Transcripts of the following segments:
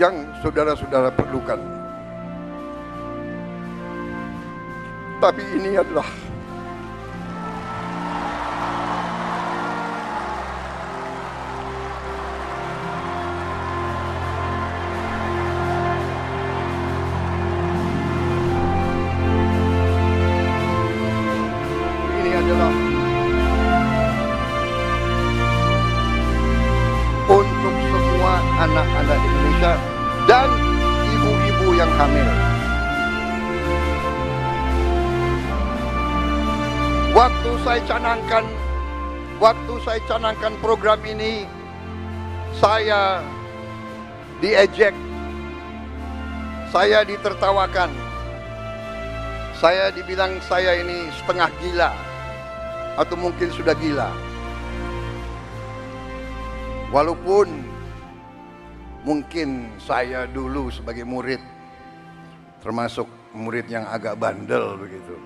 yang saudara-saudara perlukan. Tapi ini adalah untuk semua anak-anak Indonesia dan ibu-ibu yang hamil. Waktu saya canangkan program ini, saya diejek, saya ditertawakan, saya dibilang saya ini setengah gila atau mungkin sudah gila. Walaupun mungkin saya dulu sebagai murid termasuk murid yang agak bandel begitu.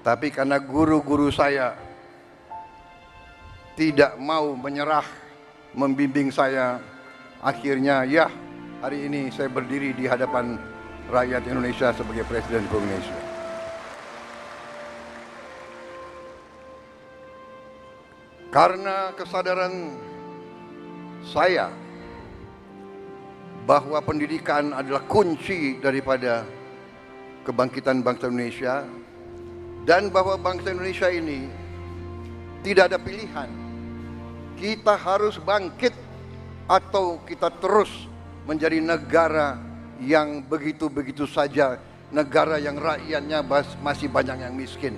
Tapi karena guru-guru saya tidak mau menyerah, membimbing saya, akhirnya ya hari ini saya berdiri di hadapan rakyat Indonesia sebagai Presiden Republik Indonesia. Karena kesadaran saya bahwa pendidikan adalah kunci daripada kebangkitan bangsa Indonesia, dan bahwa bangsa Indonesia ini tidak ada pilihan. Kita harus bangkit atau kita terus menjadi negara yang begitu-begitu saja, negara yang rakyatnya masih banyak yang miskin.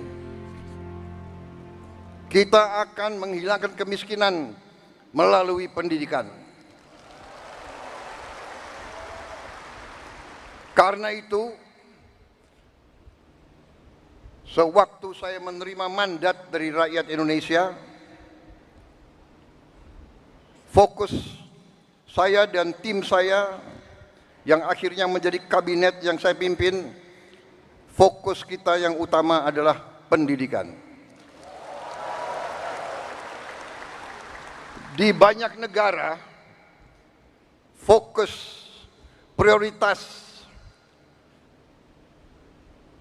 Kita akan menghilangkan kemiskinan melalui pendidikan. Karena itu, sewaktu saya menerima mandat dari rakyat Indonesia, fokus saya dan tim saya yang akhirnya menjadi kabinet yang saya pimpin, fokus kita yang utama adalah pendidikan. Di banyak negara, fokus prioritas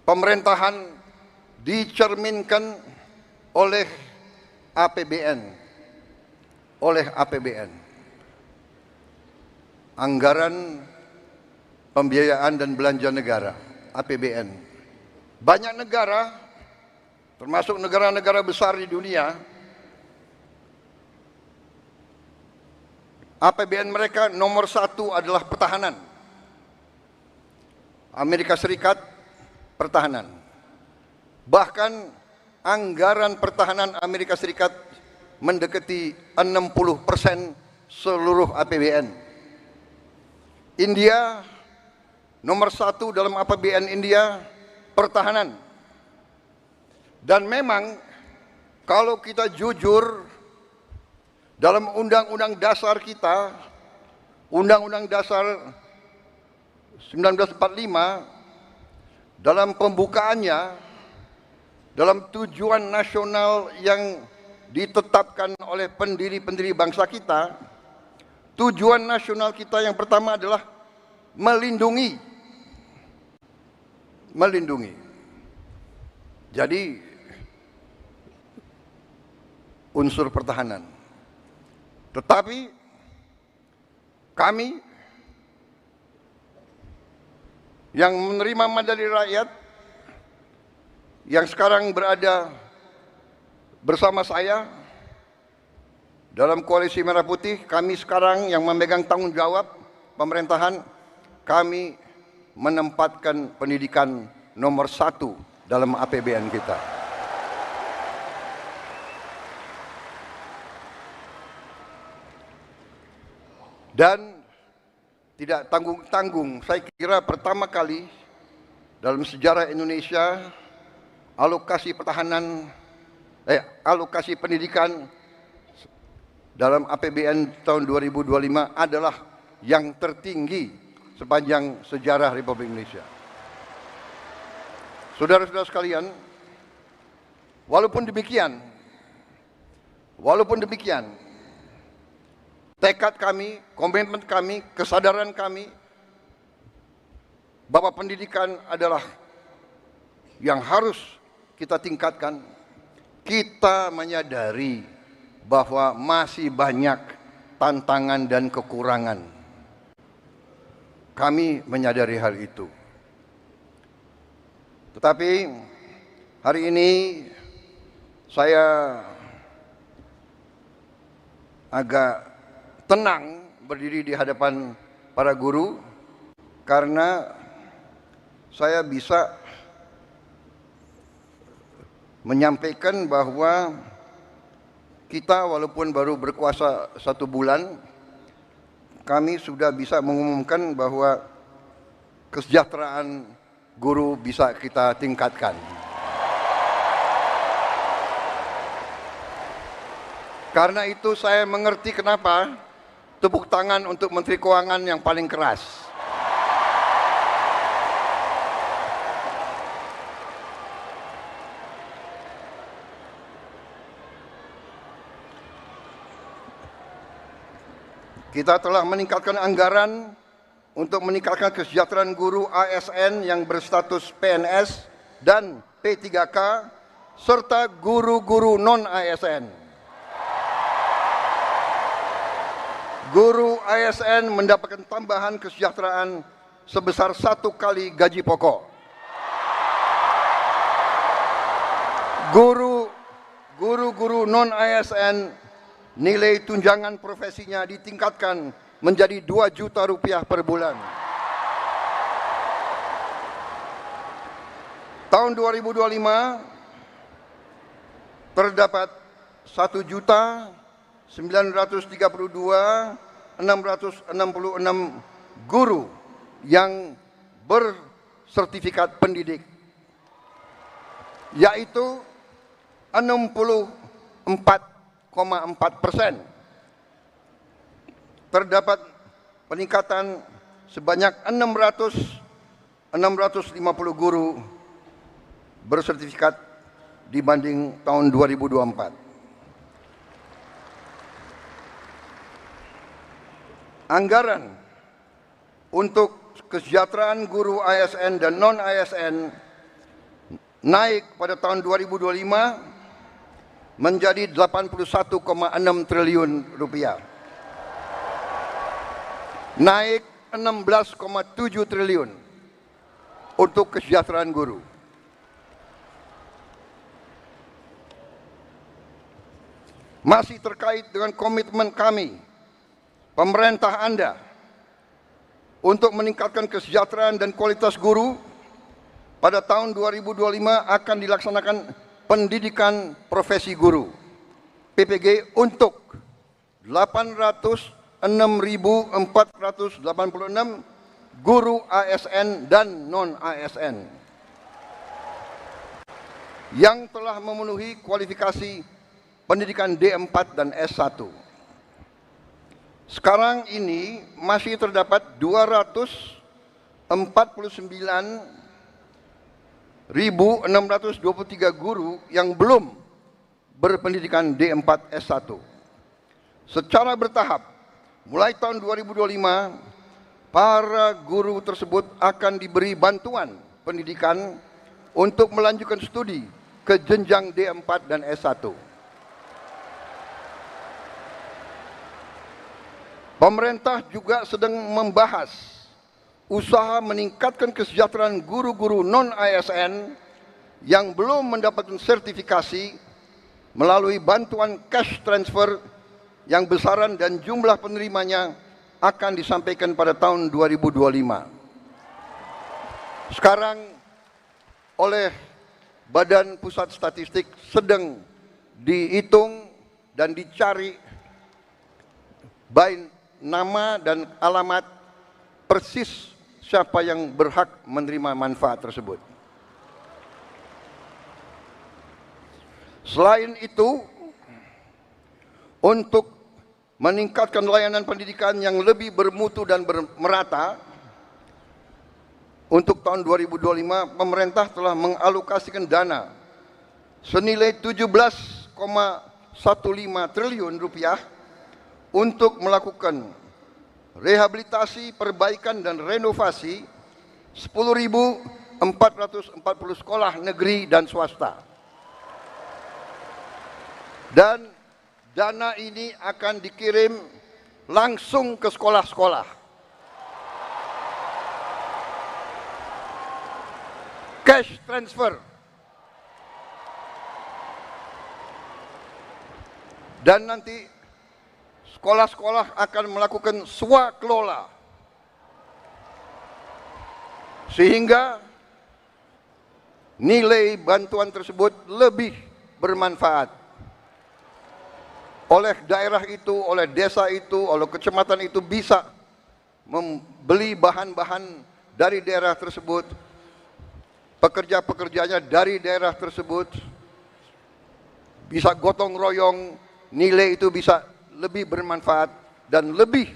pemerintahan dicerminkan oleh APBN, anggaran pembiayaan dan belanja negara, APBN. Banyak negara, termasuk negara-negara besar di dunia, APBN mereka nomor 1 adalah pertahanan. Amerika Serikat, pertahanan. Bahkan anggaran pertahanan Amerika Serikat mendekati 60% seluruh APBN. India, nomor 1 dalam APBN India, pertahanan. Dan memang kalau kita jujur, dalam Undang-Undang Dasar kita, Undang-Undang Dasar 1945, dalam pembukaannya, dalam tujuan nasional yang ditetapkan oleh pendiri-pendiri bangsa kita, tujuan nasional kita yang pertama adalah melindungi. Jadi, unsur pertahanan. Tetapi kami yang menerima mandat dari rakyat, yang sekarang berada bersama saya dalam Koalisi Merah Putih, kami sekarang yang memegang tanggung jawab pemerintahan, kami menempatkan pendidikan nomor 1 dalam APBN kita. Dan tidak tanggung-tanggung, saya kira pertama kali dalam sejarah Indonesia alokasi pendidikan dalam APBN tahun 2025 adalah yang tertinggi sepanjang sejarah Republik Indonesia. Saudara-saudara sekalian, walaupun demikian, tekad kami, komitmen kami, kesadaran kami bahwa pendidikan adalah yang harus kita tingkatkan. Kita menyadari bahwa masih banyak tantangan dan kekurangan. Kami menyadari hal itu. Tetapi hari ini saya agak tenang berdiri di hadapan para guru karena saya bisa menyampaikan bahwa kita walaupun baru berkuasa 1 bulan, kami sudah bisa mengumumkan bahwa kesejahteraan guru bisa kita tingkatkan. Karena itu saya mengerti kenapa tepuk tangan untuk Menteri Keuangan yang paling keras. Kita telah meningkatkan anggaran untuk meningkatkan kesejahteraan guru ASN yang berstatus PNS dan P3K serta guru-guru non-ASN. Guru ASN mendapatkan tambahan kesejahteraan sebesar 1 kali gaji pokok. Guru-guru non-ASN nilai tunjangan profesinya ditingkatkan menjadi 2 juta rupiah per bulan. Tahun 2025 terdapat 1.932.666 guru yang bersertifikat pendidik, yaitu 64,4%. Terdapat peningkatan sebanyak 650 guru bersertifikat dibanding tahun 2024. Anggaran untuk kesejahteraan guru ASN dan non-ASN naik pada tahun 2025 menjadi 81,6 triliun rupiah. Naik 16,7 triliun untuk kesejahteraan guru. Masih terkait dengan komitmen kami, pemerintah Anda, untuk meningkatkan kesejahteraan dan kualitas guru, pada tahun 2025 akan dilaksanakan pendidikan profesi guru PPG untuk 806.486 guru ASN dan non-ASN yang telah memenuhi kualifikasi pendidikan D4 dan S1. Sekarang ini masih terdapat 249.623 guru yang belum berpendidikan D4 S1. Secara bertahap, mulai tahun 2025, para guru tersebut akan diberi bantuan pendidikan untuk melanjutkan studi ke jenjang D4 dan S1. Pemerintah juga sedang membahas usaha meningkatkan kesejahteraan guru-guru non-ASN yang belum mendapatkan sertifikasi melalui bantuan cash transfer yang besaran dan jumlah penerimanya akan disampaikan pada tahun 2025. Sekarang oleh Badan Pusat Statistik sedang dihitung dan dicari by nama dan alamat persis siapa yang berhak menerima manfaat tersebut. Selain itu, untuk meningkatkan layanan pendidikan yang lebih bermutu dan merata, untuk tahun 2025 pemerintah telah mengalokasikan dana senilai 17,15 triliun rupiah untuk melakukan rehabilitasi, perbaikan dan renovasi 10.440 sekolah negeri dan swasta. Dan dana ini akan dikirim langsung ke sekolah-sekolah. Cash transfer. Dan nanti sekolah-sekolah akan melakukan swakelola. Sehingga nilai bantuan tersebut lebih bermanfaat. Oleh daerah itu, oleh desa itu, oleh kecamatan itu bisa membeli bahan-bahan dari daerah tersebut, pekerja-pekerjanya dari daerah tersebut, bisa gotong royong, nilai itu bisa lebih bermanfaat dan lebih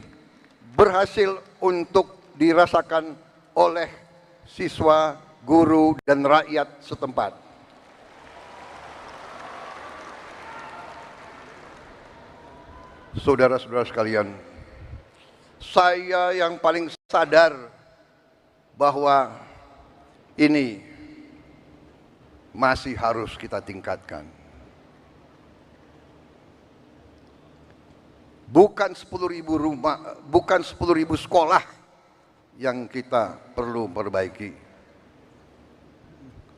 berhasil untuk dirasakan oleh siswa, guru, dan rakyat setempat. Saudara-saudara sekalian, saya yang paling sadar bahwa ini masih harus kita tingkatkan. Bukan 10.000 rumah, bukan 10.000 sekolah yang kita perlu perbaiki.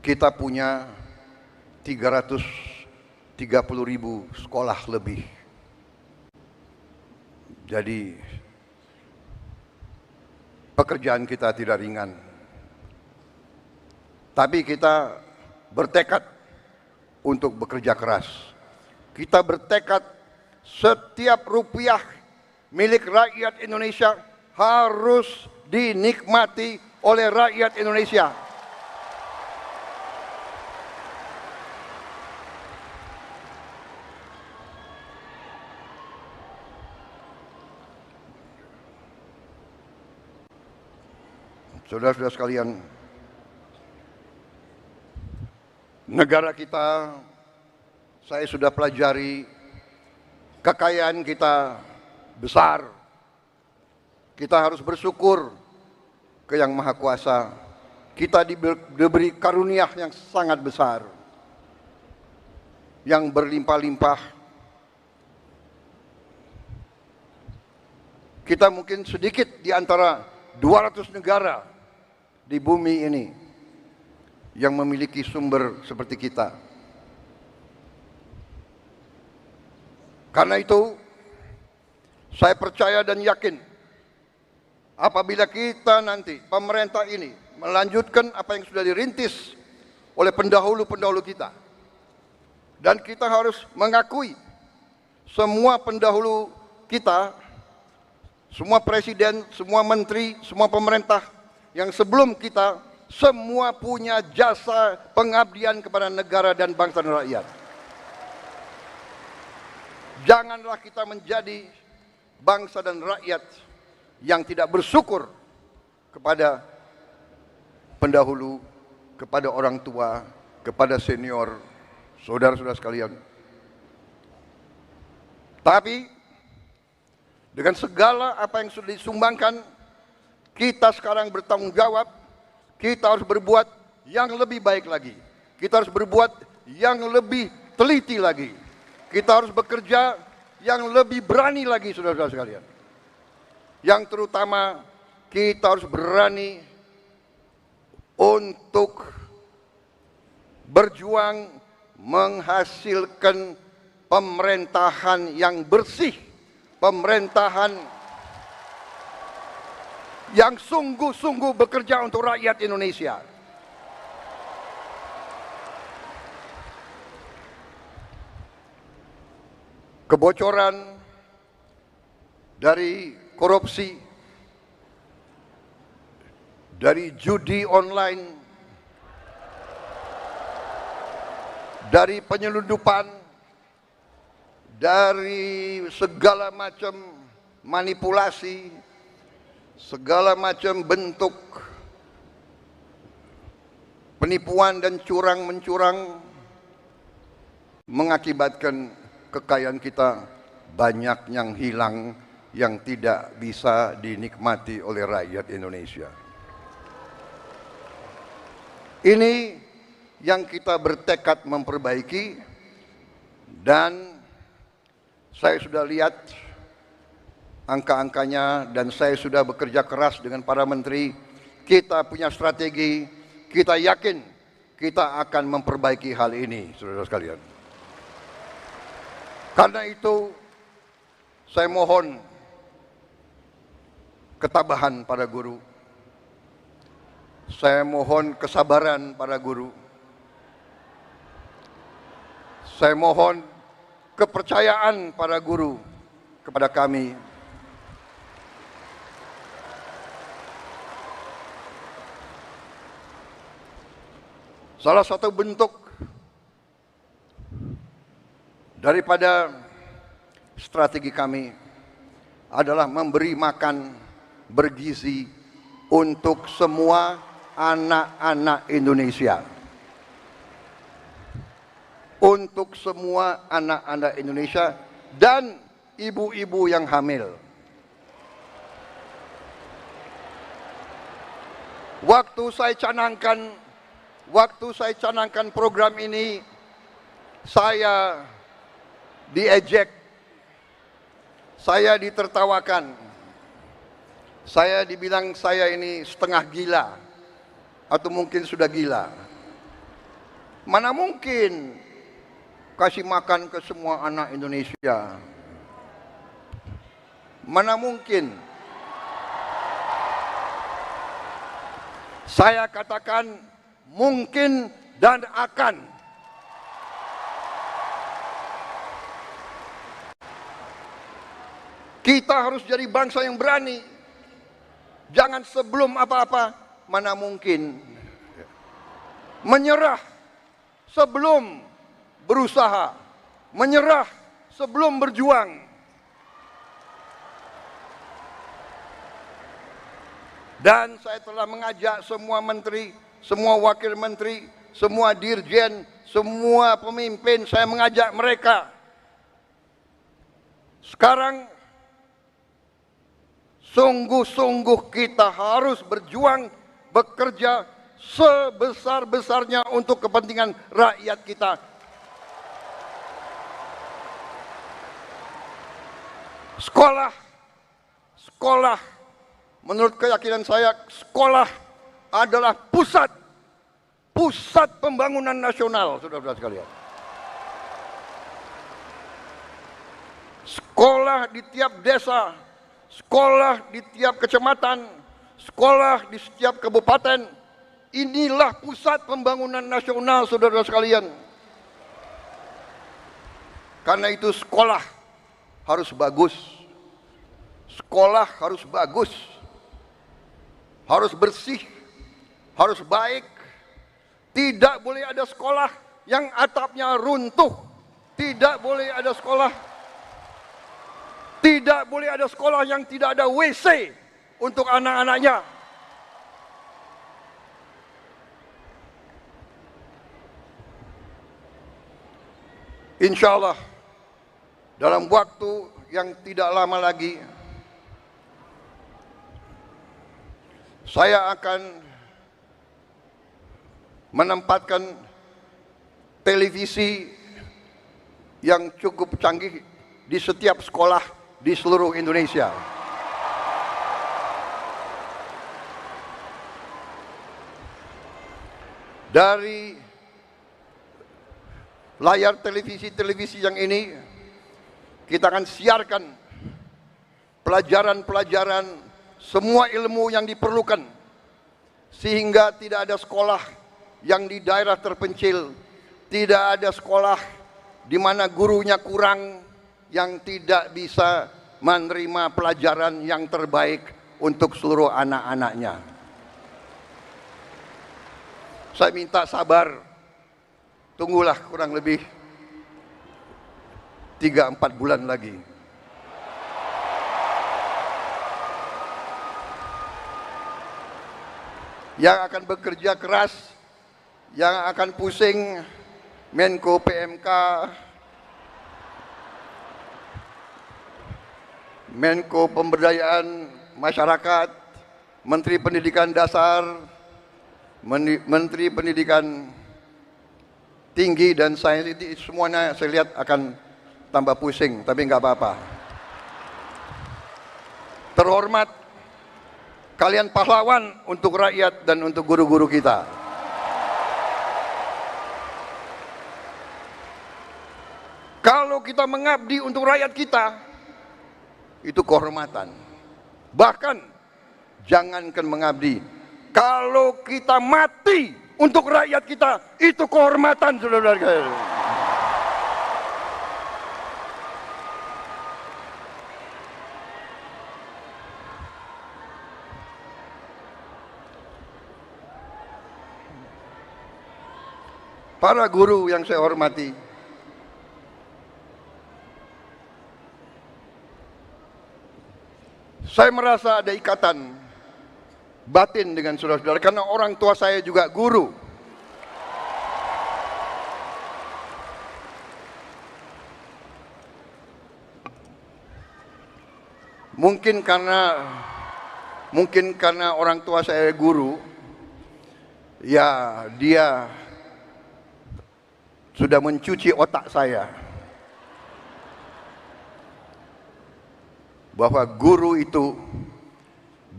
Kita punya 330.000 sekolah lebih. Jadi pekerjaan kita tidak ringan. Tapi kita bertekad untuk bekerja keras. Kita bertekad setiap rupiah milik rakyat Indonesia harus dinikmati oleh rakyat Indonesia. Saudara-saudara sekalian, negara kita, saya sudah pelajari, kekayaan kita besar. Kita harus bersyukur ke Yang Maha Kuasa. Kita diberi karunia yang sangat besar, yang berlimpah-limpah. Kita mungkin sedikit di antara 200 negara di bumi ini yang memiliki sumber seperti kita. Karena itu, saya percaya dan yakin apabila kita nanti, pemerintah ini melanjutkan apa yang sudah dirintis oleh pendahulu-pendahulu kita, dan kita harus mengakui semua pendahulu kita, semua presiden, semua menteri, semua pemerintah yang sebelum kita, semua punya jasa pengabdian kepada negara dan bangsa dan rakyat. Janganlah kita menjadi bangsa dan rakyat yang tidak bersyukur kepada pendahulu, kepada orang tua, kepada senior, saudara-saudara sekalian. Tapi dengan segala apa yang sudah disumbangkan, kita sekarang bertanggung jawab. Kita harus berbuat yang lebih baik lagi. Kita harus berbuat yang lebih teliti lagi. Kita harus bekerja yang lebih berani lagi, saudara-saudara sekalian. Yang terutama, kita harus berani untuk berjuang menghasilkan pemerintahan yang bersih, pemerintahan yang sungguh-sungguh bekerja untuk rakyat Indonesia. Kebocoran dari korupsi, dari judi online, dari penyelundupan, dari segala macam manipulasi, segala macam bentuk penipuan dan curang-mencurang mengakibatkan kekayaan kita banyak yang hilang yang tidak bisa dinikmati oleh rakyat Indonesia. Ini yang kita bertekad memperbaiki, dan saya sudah lihat angka-angkanya dan saya sudah bekerja keras dengan para menteri. Kita punya strategi, kita yakin kita akan memperbaiki hal ini, saudara sekalian. Karena itu saya mohon ketabahan para guru. Saya mohon kesabaran para guru. Saya mohon kepercayaan para guru kepada kami. Salah satu bentuk daripada strategi kami adalah memberi makan bergizi untuk semua anak-anak Indonesia. Untuk semua anak-anak Indonesia dan ibu-ibu yang hamil. Waktu saya canangkan program ini, saya diejek, saya ditertawakan, saya dibilang saya ini setengah gila, atau mungkin sudah gila. Mana mungkin kasih makan ke semua anak Indonesia? Mana mungkin? Saya katakan mungkin dan akan. Kita harus jadi bangsa yang berani. Jangan sebelum apa-apa, mana mungkin. Menyerah sebelum berusaha. Menyerah sebelum berjuang. Dan saya telah mengajak semua menteri, semua wakil menteri, semua dirjen, semua pemimpin, saya mengajak mereka. Sekarang sungguh-sungguh kita harus berjuang, bekerja sebesar-besarnya untuk kepentingan rakyat kita. Sekolah, menurut keyakinan saya, sekolah adalah pusat pembangunan nasional, saudara-saudara sekalian. Sekolah di tiap desa, sekolah di tiap kecamatan, sekolah di setiap kabupaten, inilah pusat pembangunan nasional, saudara-saudara sekalian. Karena itu sekolah harus bagus. Sekolah harus bagus. Harus bersih, harus baik. Tidak boleh ada sekolah yang atapnya runtuh. Tidak boleh ada sekolah yang tidak ada WC untuk anak-anaknya. Insya Allah dalam waktu yang tidak lama lagi saya akan menempatkan televisi yang cukup canggih di setiap sekolah di seluruh Indonesia. Dari layar televisi yang ini kita akan siarkan pelajaran-pelajaran, semua ilmu yang diperlukan, sehingga tidak ada sekolah yang di daerah terpencil, tidak ada sekolah di mana gurunya kurang, yang tidak bisa menerima pelajaran yang terbaik untuk seluruh anak-anaknya. Saya minta sabar, tunggulah kurang lebih 3-4 bulan lagi. Yang akan bekerja keras, yang akan pusing Menko PMK, Menko Pemberdayaan Masyarakat, Menteri Pendidikan Dasar, Menteri Pendidikan Tinggi dan Sains, itu semuanya saya lihat akan tambah pusing, tapi nggak apa-apa. Terhormat, kalian pahlawan untuk rakyat dan untuk guru-guru kita. Kalau kita mengabdi untuk rakyat kita, itu kehormatan. Bahkan, jangankan mengabdi, kalau kita mati untuk rakyat kita, itu kehormatan, saudara-saudara. Para guru yang saya hormati, saya merasa ada ikatan batin dengan saudara-saudara karena orang tua saya juga guru. Mungkin karena orang tua saya guru, ya dia sudah mencuci otak saya bahwa guru itu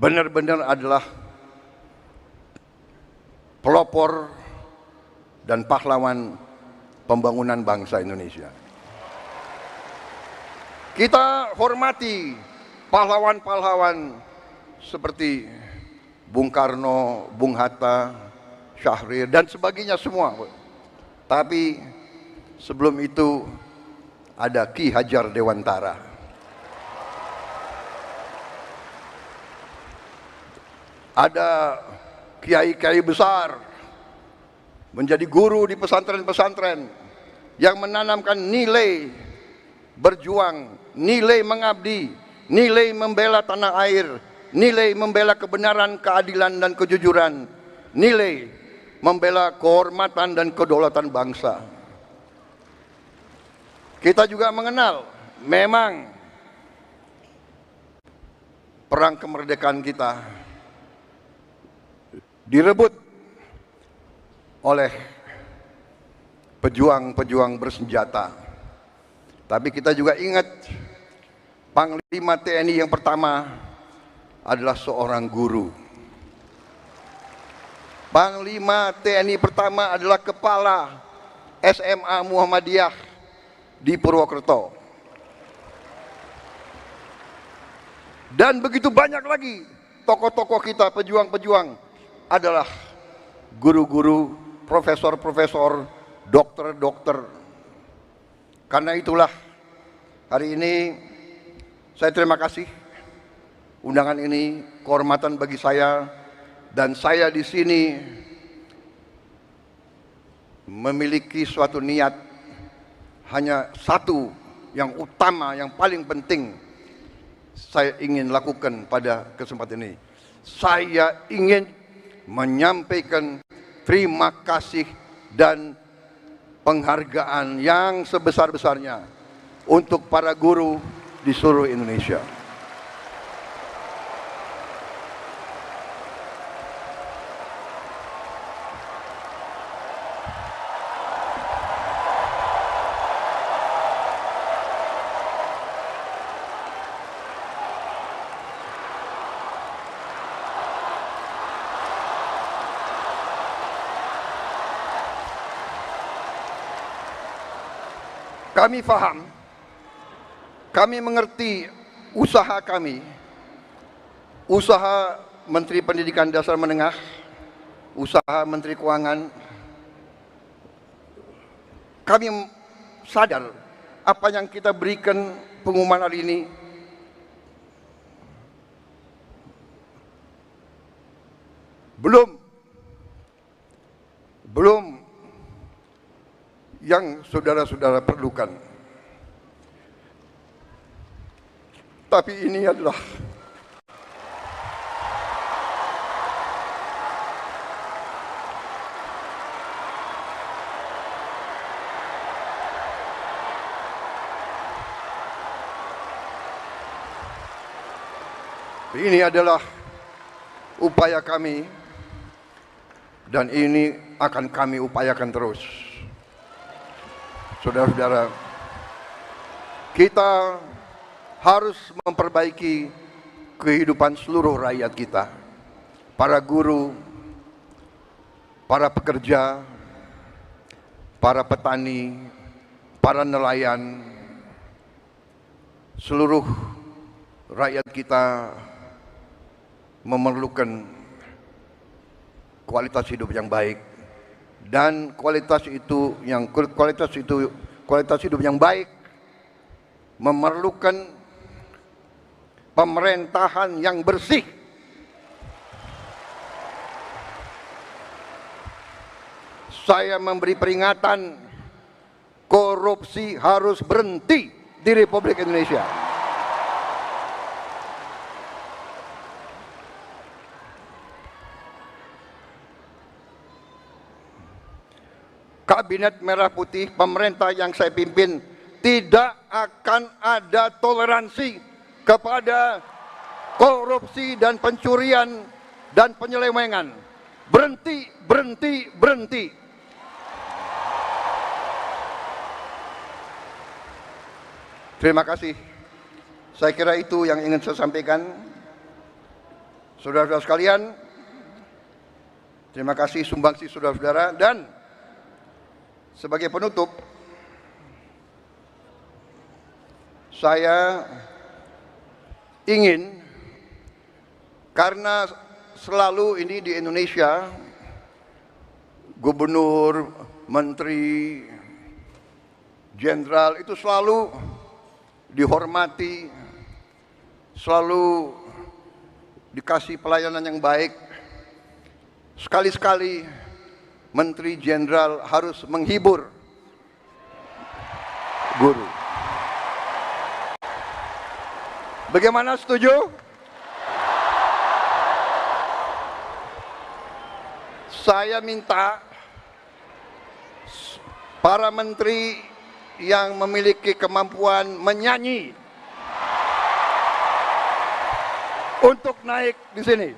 benar-benar adalah pelopor dan pahlawan pembangunan bangsa Indonesia. Kita hormati pahlawan-pahlawan seperti Bung Karno, Bung Hatta, Syahrir dan sebagainya semua. Tapi sebelum itu ada Ki Hajar Dewantara. Ada kiai-kiai besar menjadi guru di pesantren-pesantren yang menanamkan nilai berjuang, nilai mengabdi, nilai membela tanah air, nilai membela kebenaran, keadilan dan kejujuran, nilai membela kehormatan dan kedaulatan bangsa. Kita juga mengenal memang perang kemerdekaan kita direbut oleh pejuang-pejuang bersenjata. Tapi kita juga ingat Panglima TNI yang pertama adalah seorang guru. Panglima TNI pertama adalah kepala SMA Muhammadiyah di Purwokerto. Dan begitu banyak lagi tokoh-tokoh kita, pejuang-pejuang adalah guru-guru, profesor-profesor, dokter-dokter. Karena itulah hari ini saya terima kasih undangan ini, kehormatan bagi saya. Dan saya di sini memiliki suatu niat, hanya satu yang utama, yang paling penting saya ingin lakukan pada kesempatan ini. Saya ingin menyampaikan terima kasih dan penghargaan yang sebesar-besarnya untuk para guru di seluruh Indonesia. Kami paham, kami mengerti usaha kami, usaha Menteri Pendidikan Dasar Menengah, usaha Menteri Keuangan. Kami sadar apa yang kita berikan pengumuman hari ini belum yang saudara-saudara perlukan. Tapi ini adalah Ini adalah upaya kami dan ini akan kami upayakan terus. Saudara-saudara, kita harus memperbaiki kehidupan seluruh rakyat kita. Para guru, para pekerja, para petani, para nelayan, seluruh rakyat kita memerlukan kualitas hidup yang baik, dan kualitas hidup yang baik memerlukan pemerintahan yang bersih. Saya memberi peringatan, korupsi harus berhenti di Republik Indonesia. Kabinet Merah Putih, pemerintah yang saya pimpin, tidak akan ada toleransi kepada korupsi dan pencurian dan penyelewengan. Berhenti, berhenti, berhenti. Terima kasih. Saya kira itu yang ingin saya sampaikan. Saudara-saudara sekalian, terima kasih sumbangsi saudara-saudara, dan sebagai penutup, saya ingin, karena selalu ini di Indonesia, gubernur, menteri, jenderal itu selalu dihormati, selalu dikasih pelayanan yang baik. Sekali-sekali menteri jenderal harus menghibur guru. Bagaimana, setuju? Saya minta para menteri yang memiliki kemampuan menyanyi untuk naik di sini.